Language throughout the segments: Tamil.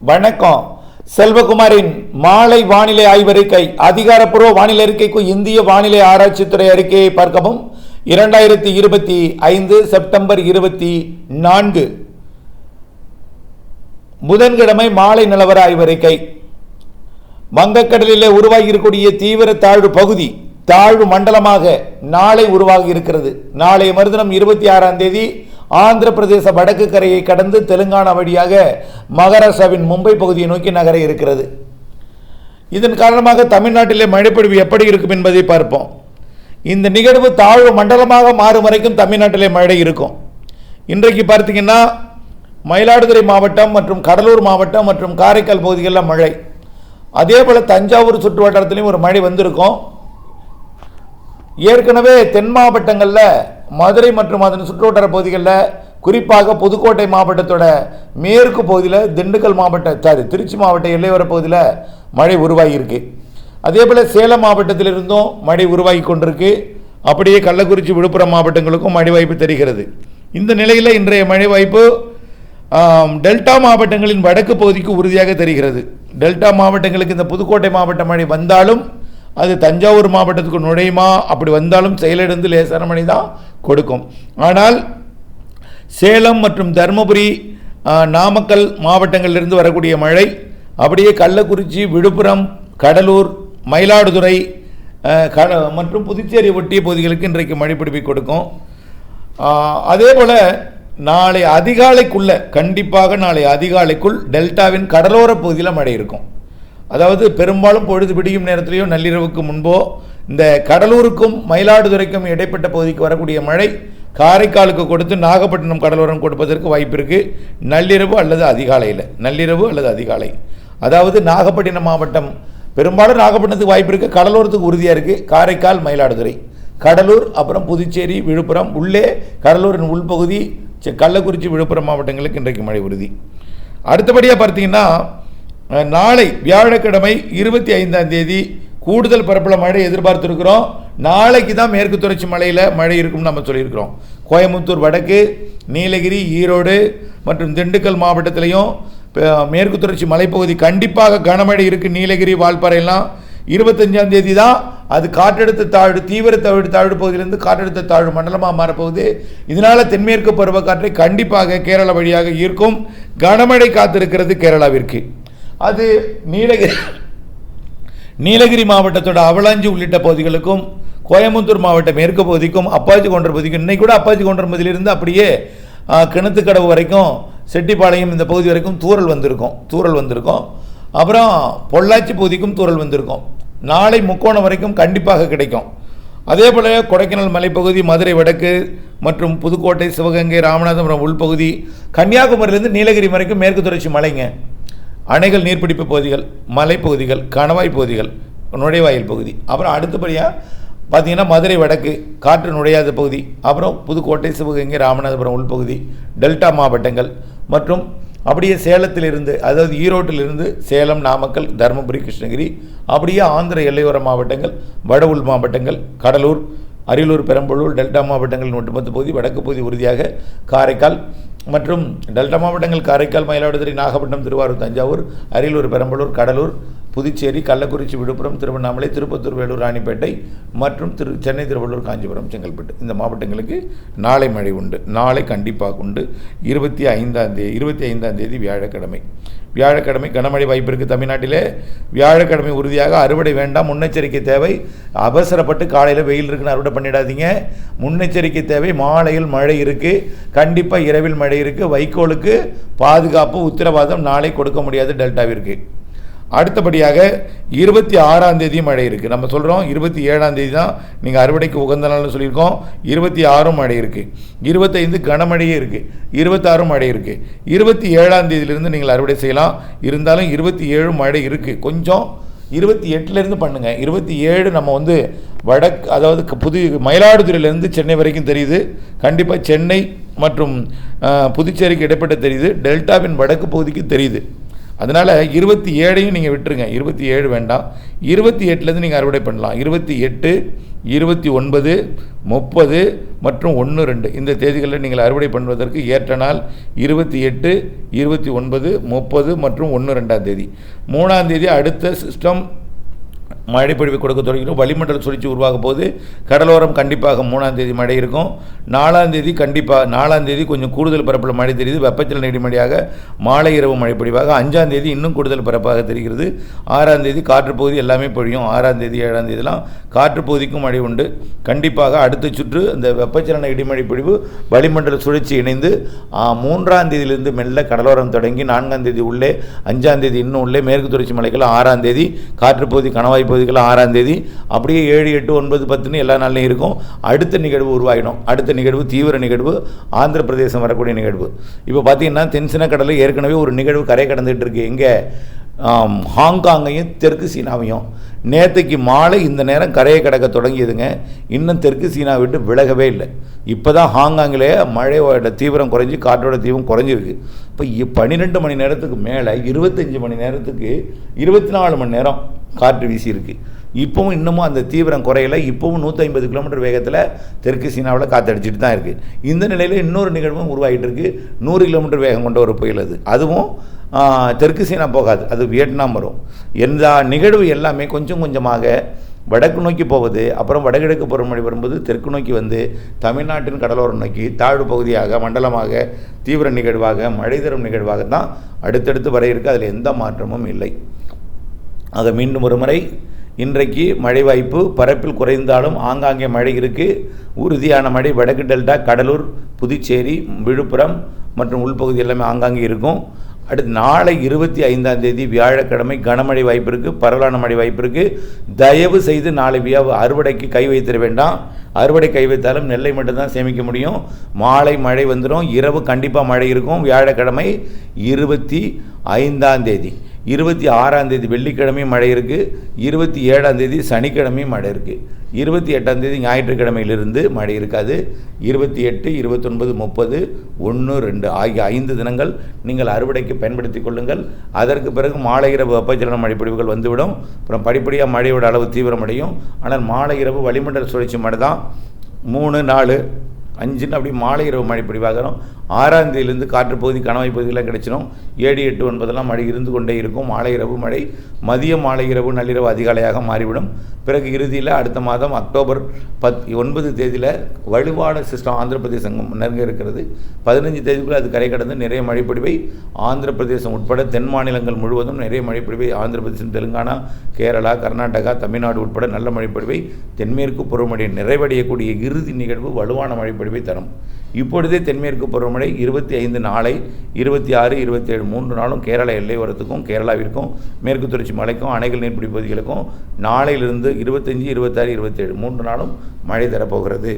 வணக்கம். செல்வகுமாரின் மாலை வானிலை ஆய்வறிக்கை. அதிகாரப்பூர்வ வானிலை அறிக்கைக்கு இந்திய வானிலை ஆராய்ச்சித்துறை அறிக்கையை பார்க்கவும். 2025 செப்டம்பர் 24 புதன்கிழமை மாலை நிலவர ஆய்வறிக்கை. வங்கக்கடலிலே உருவாகி இருக்கக்கூடிய தீவிர தாழ்வு பகுதி தாழ்வு மண்டலமாக நாளை உருவாகி இருக்கிறது. நாளை மறுதினம் 26ஆம் தேதி ஆந்திர பிரதேச வடக்கு கரையை கடந்து தெலுங்கானா வழியாக மகாராஷ்டிராவின் மும்பை பகுதியை நோக்கி நகர இருக்கிறது. இதன் காரணமாக தமிழ்நாட்டிலே மழைப்பொழிவு எப்படி இருக்கும் என்பதை பார்ப்போம். இந்த நிகழ்வு தாழ்வு மண்டலமாக மாறும் வரைக்கும் தமிழ்நாட்டிலே மழை இருக்கும். இன்றைக்கு பார்த்தீங்கன்னா மயிலாடுதுறை மாவட்டம் மற்றும் கடலூர் மாவட்டம் மற்றும் காரைக்கால் பகுதிகளில் மழை. அதே போல் தஞ்சாவூர் சுற்று வட்டாரத்திலையும் ஒரு மழை வந்திருக்கும். ஏற்கனவே தென் மாவட்டங்களில் மதுரை மற்றும் அதன் சுற்றுவட்டார பகுதிகளில் குறிப்பாக புதுக்கோட்டை மாவட்டத்தோட மேற்கு பகுதியில் திண்டுக்கல் திருச்சி மாவட்ட எல்லையோர பகுதியில் மழை உருவாகியிருக்கு. அதே போல் சேலம் மாவட்டத்திலிருந்தும் மழை உருவாகி கொண்டிருக்கு. அப்படியே கள்ளக்குறிச்சி விழுப்புரம் மாவட்டங்களுக்கும் மழை வாய்ப்பு தெரிகிறது. இந்த நிலையில் இன்றைய மழை வாய்ப்பு டெல்டா மாவட்டங்களின் வடக்கு பகுதிக்கு உறுதியாக தெரிகிறது. டெல்டா மாவட்டங்களுக்கு இந்த புதுக்கோட்டை மாவட்ட மழை வந்தாலும் அது தஞ்சாவூர் மாவட்டத்துக்கு நுழையுமா, அப்படி வந்தாலும் செயலிழந்து லேசான மழை தான் கொடுக்கும். ஆனால் சேலம் மற்றும் தருமபுரி நாமக்கல் மாவட்டங்களிலிருந்து வரக்கூடிய மழை அப்படியே கள்ளக்குறிச்சி விழுப்புரம் கடலூர் மயிலாடுதுறை மற்றும் புதுச்சேரி ஒட்டிய பகுதிகளுக்கு இன்றைக்கு மழை பிடிப்பை கொடுக்கும். அதே போல் நாளை அதிகாலைக்குள்ள கண்டிப்பாக நாளை அதிகாலைக்குள் டெல்டாவின் கடலோர பகுதியில் மழை இருக்கும். அதாவது பெரும்பாலும் பொழுது விடியும் நேரத்திலேயோ நள்ளிரவுக்கு முன்போ இந்த கடலூருக்கும் மயிலாடுதுறைக்கும் இடைப்பட்ட பகுதிக்கு வரக்கூடிய மழை காரைக்காலுக்கு கொடுத்து நாகப்பட்டினம் கடலோரம் கொடுப்பதற்கு வாய்ப்பு இருக்குது. நள்ளிரவு அல்லது அதிகாலை. அதாவது நாகப்பட்டினம் மாவட்டம் பெரும்பாலும் நாகப்பட்டினத்துக்கு வாய்ப்பு இருக்குது. கடலோரத்துக்கு உறுதியாக இருக்குது. காரைக்கால் மயிலாடுதுறை கடலூர் அப்புறம் புதுச்சேரி விழுப்புரம் உள்ளே கடலூரின் உள்பகுதி கள்ளக்குறிச்சி விழுப்புரம் மாவட்டங்களுக்கு இன்றைக்கு மழை உறுதி. அடுத்தபடியாக பார்த்தீங்கன்னா நாளை வியாழக்கிழமை 25ஆம் தேதி கூடுதல் பரப்பில் மழை எதிர்பார்த்துருக்கிறோம். நாளைக்கு தான் மேற்கு தொடர்ச்சி மலையில் மழை இருக்கும்னு நம்ம சொல்லியிருக்கிறோம். கோயம்புத்தூர் வடக்கு நீலகிரி ஈரோடு மற்றும் திண்டுக்கல் மாவட்டத்திலையும் மேற்கு தொடர்ச்சி மலைப்பகுதி கண்டிப்பாக கனமழை இருக்குது. நீலகிரி வால்பாறையெல்லாம் 25ஆம் தேதி தான் அது காற்றழுத்த தாழ்வு தீவிர தாழ்வு பகுதியிலிருந்து காற்றழுத்த தாழ்வு மண்டலமாக மாறப்போகுது. இதனால் தென்மேற்கு பருவக்காற்றை கண்டிப்பாக கேரளா வழியாக ஈர்க்கும். கனமழை காத்திருக்கிறது கேரளாவிற்கு. அது நீலகிரி மாவட்டத்தோட அவலாஞ்சி உள்ளிட்ட பகுதிகளுக்கும் கோயம்புத்தூர் மாவட்ட மேற்கு பகுதிக்கும் அப்பாச்சி கொண்டர் பகுதிக்கும் இன்னைக்கு கூட அப்பாச்சி கொண்டர் பகுதியிலிருந்து அப்படியே கிணத்துக்கடவு வரைக்கும் செட்டிப்பாளையம் இந்த பகுதி வரைக்கும் தூறல் வந்திருக்கும். அப்புறம் பொள்ளாச்சி பகுதிக்கும் தூறல் வந்திருக்கும். நாளை முக்கோணம் வரைக்கும் கண்டிப்பாக கிடைக்கும். அதே போல் கொடைக்கானல் மலைப்பகுதி மதுரை வடக்கு மற்றும் புதுக்கோட்டை சிவகங்கை ராமநாதபுரம் உள்பகுதி கன்னியாகுமரியிலிருந்து நீலகிரி வரைக்கும் மேற்கு தொடர்ச்சி மலைங்க. அணைகள் நீர்பிடிப்பு பகுதிகள் மலைப்பகுதிகள் கணவாய் பகுதிகள் நுழைவாயில் பகுதி. அப்புறம் அடுத்தபடியாக பார்த்தீங்கன்னா மதுரை வடக்கு காற்று நுழையாத பகுதி, அப்புறம் புதுக்கோட்டை சிவகங்கை ராமநாதபுரம் உள்பகுதி டெல்டா மாவட்டங்கள் மற்றும் அப்படியே சேலத்திலிருந்து அதாவது ஈரோட்டிலிருந்து சேலம் நாமக்கல் தருமபுரி கிருஷ்ணகிரி அப்படியே ஆந்திர எல்லையோர மாவட்டங்கள் வட உள் மாவட்டங்கள் கடலூர் அரியலூர் பெரம்பலூர் டெல்டா மாவட்டங்களின் ஒட்டுமொத்த பகுதி வடக்கு பகுதி உறுதியாக காரைக்கால் மற்றும் டெல்டா மாவட்டங்கள் காரைக்கால் மயிலாடுதுறை நாகப்பட்டினம் திருவாரூர் தஞ்சாவூர் அரியலூர் பெரம்பலூர் கடலூர் புதுச்சேரி கள்ளக்குறிச்சி விழுப்புரம் திருவண்ணாமலை திருப்பத்தூர் வேலூர் ராணிப்பேட்டை மற்றும் சென்னை திருவள்ளூர் காஞ்சிபுரம் செங்கல்பட்டு இந்த மாவட்டங்களுக்கு நாளை மழை உண்டு. நாளை கண்டிப்பாக உண்டு. 25ஆம் தேதி வியாழக்கிழமை கனமழை வாய்ப்பு இருக்குது தமிழ்நாட்டிலே. வியாழக்கிழமை உறுதியாக அறுவடை வேண்டாம், முன்னெச்சரிக்கை தேவை. அவசரப்பட்டு காலையில் வெயில் இருக்குன்னு அறுவடை பண்ணிடாதீங்க. முன்னெச்சரிக்கை தேவை. மாலையில் மழை இருக்குது, கண்டிப்பாக இரவில் மழை இருக்குது. வைக்கோலுக்கு பாதுகாப்பு உத்தரவாதம் நாளை கொடுக்க முடியாது டெல்டாவிற்கு. அடுத்தபடியாக 26ஆம் தேதி மழை இருக்குது. நம்ம சொல்கிறோம் 27ஆம் தேதி தான் நீங்கள் அறுவடைக்கு உகந்த நாள்னு சொல்லியிருக்கோம். 26 மழை இருக்குது. 25 கனமழையே இருக்குது. 26 மழை இருக்குது. 27ஆம் தேதியிலிருந்து நீங்கள் அறுவடை செய்யலாம். இருந்தாலும் 27 மழை இருக்குது. கொஞ்சம் 28லேருந்து பண்ணுங்கள். 27 நம்ம வடக்கு அதாவது மயிலாடுதுறையிலேருந்து சென்னை வரைக்கும் தெரியுது. கண்டிப்பாக சென்னை மற்றும் புதுச்சேரிக்கு இடைப்பட்ட தெரியுது. டெல்டாவின் வடக்கு பகுதிக்கு தெரியுது. அதனால் 27ஐயும் நீங்கள் விட்டுருங்க, 27 வேண்டாம். 28லேருந்து நீங்கள் அறுவடை பண்ணலாம். 28, 29, 30 மற்றும் 1, 2 இந்த தேதிகளில் நீங்கள் அறுவடை பண்ணுவதற்கு ஏற்ற நாள் 28, 29, 30 மற்றும் 1, 2ஆம் தேதி. 3ஆம் தேதி அடுத்த சிஸ்டம் மழைப்பொழிவு கொடுக்க தொடங்கிடும். வளிமண்டல சுழற்சி உருவாகும் போது கடலோரம் கண்டிப்பாக 3ஆம் தேதி மழை இருக்கும். 4ஆம் தேதி கண்டிப்பாக 4ஆம் தேதி கொஞ்சம் கூடுதல் பரப்பில் மழை தெரியுது, வெப்பச்சலன இடிமழையாக மாலை இரவு மழை பொழிவாக. 5ஆம் தேதி இன்னும் கூடுதல் பரப்பாக தெரிகிறது. 6ஆம் தேதி காற்று பகுதி எல்லாமே பொழியும். 6ஆம் தேதி 7ஆம் தேதிலாம் காற்று பகுதிக்கும் மழை உண்டு. கண்டிப்பாக அடுத்த சுற்று அந்த வெப்பச்சலன இடிமழை பொழிவு வளிமண்டல சுழற்சி இணைந்து 3ஆம் தேதியிலிருந்து மெல்ல கடலோரம் தொடங்கி 4ஆம் தேதி உள்ளே, 5ஆம் தேதி இன்னும் உள்ளே, மேற்கு தொடர்ச்சி மலைகள் 6ஆம் தேதி, காற்று பகுதி கணவாய் பகுதிகள் 6ஆம் தேதி, அப்படியே 7, 8, 9, 10 எல்லா நாள்லையும் இருக்கும். அடுத்த நிகழ்வு உருவாகிடும். அடுத்த நிகழ்வு தீவிர நிகழ்வு, ஆந்திர பிரதேசம் வரக்கூடிய நிகழ்வு. இப்போ பார்த்தீங்கன்னா தென்சின கடலில் ஏற்கனவே ஒரு நிகழ்வு கரை கடந்துகிட்டு இருக்கு. எங்கே? ஹாங்காங்கையும் தெற்கு சீனாவையும். நேற்றுக்கு மாலை இந்த நேரம் கரையை கடக்க தொடங்கியதுங்க. இன்னும் தெற்கு சீனா விட்டு விலகவே இல்லை. இப்போ தான் ஹாங்காங்கிலே மழையோட தீவிரம் குறைஞ்சி காற்றோட தீவிரம் குறைஞ்சிருக்கு. இப்போ 12 மணி நேரத்துக்கு மேலே 25 மணி நேரத்துக்கு 24 மணி நேரம் காற்று வீசியிருக்கு. இப்போவும் இன்னமும் அந்த தீவிரம் குறையலை. இப்போவும் 150 கிலோமீட்டர் வேகத்தில் தெற்கு சீனாவில் காற்றடிச்சிட்டு தான் இருக்குது. இந்த நிலையில் இன்னொரு நிகழ்வும் உருவாகிட்டு இருக்குது. 100 கிலோமீட்டர் வேகம் கொண்ட ஒரு புயல் அது. அதுவும் தெற்கு சீனா போகாது, அது வியட்நாம் வரும். இந்த நிகழ்வு எல்லாமே கொஞ்சம் கொஞ்சமாக வடக்கு நோக்கி போவது, அப்புறம் வடகிழக்கு பருவமழை வரும்போது தெற்கு நோக்கி வந்து தமிழ்நாட்டின் கடலோரம் நோக்கி தாழ்வு பகுதியாக மண்டலமாக தீவிர நிகழ்வாக மழை தரும் நிகழ்வாக தான் அடுத்தடுத்து வர இருக்குது. அதில் எந்த மாற்றமும் இல்லை. ஆக மீண்டும் ஒரு முறை இன்றைக்கு மழை வாய்ப்பு பரப்பில் குறைந்தாலும் ஆங்காங்கே மழை இருக்குது. உறுதியான மழை வடக்கு டெல்டா, கடலூர், புதுச்சேரி, விழுப்புரம் மற்றும் உள்பகுதி எல்லாமே ஆங்காங்கே இருக்கும். அடுத்து நாளை 25ஆம் தேதி வியாழக்கிழமை கனமழை வாய்ப்பு இருக்குது, பரவலான மழை வாய்ப்பு இருக்குது. தயவு செய்து நாளை அறுவடைக்கு கை வைத்திட வேண்டாம். அறுவடை கை வைத்தாலும் நெல்லை மட்டும்தான் சேமிக்க முடியும். மாலை மழை வந்துடும், இரவு கண்டிப்பாக மழை இருக்கும். வியாழக்கிழமை 25ஆம் தேதி, 26ஆம் தேதி வெள்ளிக்கிழமையும் மழை இருக்குது, 27ஆம் தேதி சனிக்கிழமையும் மழை இருக்குது, 28ஆம் தேதி ஞாயிற்றுக்கிழமையிலிருந்து மழை இருக்காது. 28, 29, 30, 1, 2 ஆகிய 5 தினங்கள் நீங்கள் அறுவடைக்கு பயன்படுத்தி கொள்ளுங்கள். அதற்கு பிறகு மாலை இரவு வெப்பச்சலன மழைப்பொழிவுகள் வந்துவிடும். அப்புறம் படிப்படியாக மழையோட அளவு தீவிரமடையும். ஆனால் மாலை இரவு வளிமண்டல சுழற்சி மழை தான் 3, 4, 5 அப்படி மாலை இரவு மழை பொழிவாகிறோம். 6ஆம் தேதியிலிருந்து காற்று பகுதி கணவாய் பகுதியெல்லாம் கிடைச்சிடும். 7, 8, 9 மழை இருந்து கொண்டே இருக்கும். மாலை இரவு மழை மதியம், மாலை இரவு, நள்ளிரவு அதிகாலையாக மாறிவிடும். பிறகு இறுதியில் அடுத்த மாதம் அக்டோபர் 9 தேதியில் வலுவான சிஸ்டம் ஆந்திர பிரதேசம் நெருங்க இருக்கிறது. 15 தேதிக்குள்ளே அது கரை கடந்து நிறைய மழைப்பொழிவை ஆந்திர பிரதேசம் உட்பட தென் மாநிலங்கள் முழுவதும் நிறைய மழைப்பொழிவை ஆந்திர பிரதேசம், தெலுங்கானா, கேரளா, கர்நாடகா, தமிழ்நாடு உட்பட நல்ல மழைப்பொழிவை தென்மேற்கு பருவமழை நிறைவடையக்கூடிய இறுதி நிகழ்வு வலுவான மழைப்பொழிவை தரும். இப்பொழுதே தென்மேற்கு பருவமழை 25 நாளை, 26, 27 3 நாளும் கேரளா எல்லையோரத்துக்கும் கேரளாவிற்கும் மேற்கு தொடர்ச்சி மலைக்கும் அணைகள் நீர்பிடி பகுதிகளுக்கும் நாளையிலிருந்து 25, 26, 27 3 நாளும் மழை தரப்போகிறது.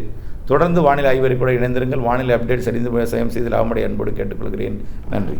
தொடர்ந்து வானிலை ஆய்வறிக்கையோடு இணைந்திருங்கள். வானிலை அப்டேட்ஸ் அறிந்து விவசாயம் செய்து லாபமடைய அன்போடு கேட்டுக்கொள்கிறேன். நன்றி.